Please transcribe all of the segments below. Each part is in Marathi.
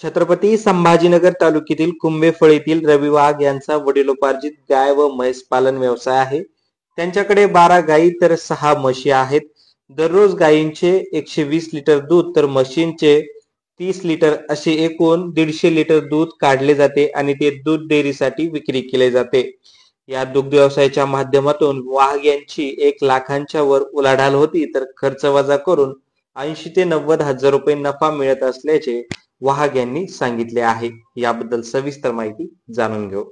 छत्रपती संभाजीनगर तालुक्यातील कुंभेफळ येथील रवी वाघ यांचा वडिलोपार्जित गाय व म्हैस पालन व्यवसाय आहे. त्यांच्याकडे 12 गायी तर 6 म्हशी आहेत. दररोज गायींचे 120 लिटर दूध तर म्हशींचे 30 लिटर असे एकूण 150 लिटर दूध काढले जाते आणि ते दूध डेअरीसाठी विक्री केले जाते. या दुग्ध व्यवसायाच्या माध्यमातून वाघ यांची 1 लाखांच्या वर उलाढाल होती, तर खर्च वजा करून 80 ते 90 हजार रुपये नफा मिळत असल्याचे वाघ यांनी सांगितले आहे. याबद्दल सविस्तर माहिती जाणून घेऊ.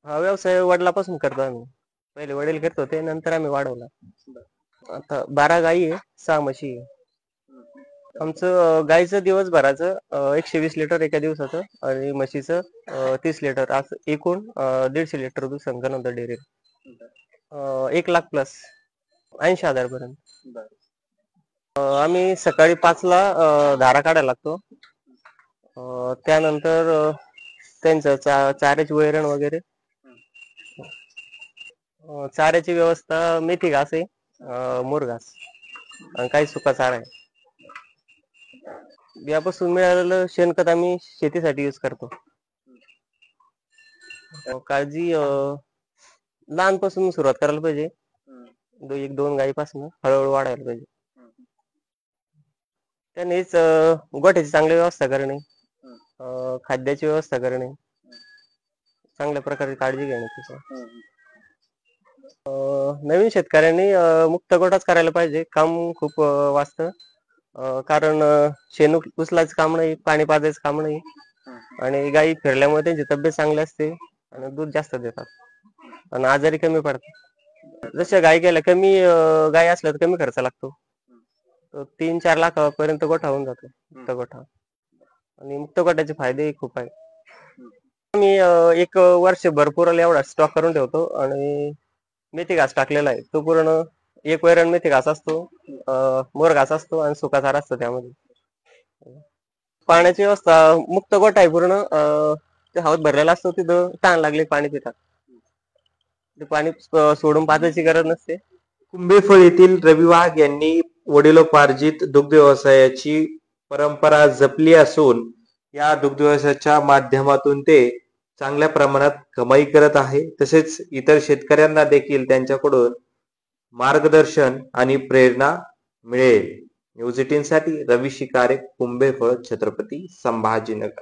हा व्यवसाय वडिलापासून करतो आम्ही. पहिले वडील करत होते, नंतर आम्ही वाढवला. आता 12 गायी आहे, 6 म्हशी आहे. आमचं गाईचं दिवसभराचं 120 लिटर एका दिवसाचं आणि म्हशीचं 30 लिटर असं एकूण 150 लिटर दूध संकलन होतं डेअरी. 1 लाख प्लस 80,000 पर्यंत. आम्ही सकाळी 5 ला धारा काढायला लागतो. त्यानंतर त्यांचं चाऱ्याची वैरण वगैरे, चाऱ्याची व्यवस्था मेथी घास आहे, मुरघास आणि काही सुका चारा आहे. यापासून मिळालेलं शेणखत आम्ही शेतीसाठी यूज करतो. काळजी लहानपासून सुरुवात करायला पाहिजे. 1-2 गायीपासून हळूहळू वाढायला पाहिजे. त्यांनीच गोठ्याची चांगली व्यवस्था करणे, खाद्याची व्यवस्था करणे, चांगल्या प्रकारे काळजी घेणे त्याची. नवीन शेतकऱ्यांनी मुक्त गोठाच करायला पाहिजे. काम खूप वाचतं, कारण शेण उचलायचं काम नाही, पाणी पाजायचं काम नाही आणि गायी फिरल्यामुळे त्यांची तब्येत चांगली असते आणि दूध जास्त देतात आणि आजारी कमी पडतात. जशा गाय गेल्या कमी गाय असल्या तर कमी खर्च लागतो. 3-4 लाखापर्यंत गोठा होऊन जातो, मुक्त गोठा. आणि मुक्त गोठ्याचे फायदे खूप आहेत. आम्ही 1 वर्ष भरपूर एवढा स्टॉक करून ठेवतो आणि मेथी घास टाकलेला आहे. तो पूर्ण 1 वैरण मेथी घास असतो, मोर घास असतो आणि सुका चारा असतो त्यामध्ये. पाण्याची व्यवस्था मुक्त गोठा आहे पूर्ण. ते हौद भरलेला असतो, तिथं तहान लागली पाणी पितात. ते पाणी सोडून पाजायची गरज नसते. कुंभेफळ येथील रवी वाघ यांनी वडिलोपार्जित दुग्ध व्यवसायाची परंपरा जपली असून या दुग्ध व्यवसायाच्या माध्यमातून ते चांगल्या प्रमाणात कमाई करत आहे. तसेच इतर शेतकऱ्यांना देखील त्यांच्याकडून मार्गदर्शन आणि प्रेरणा मिळेल. न्यूज 18 साठी रवी शिकारे, कुंभेफळ, छत्रपती संभाजीनगर.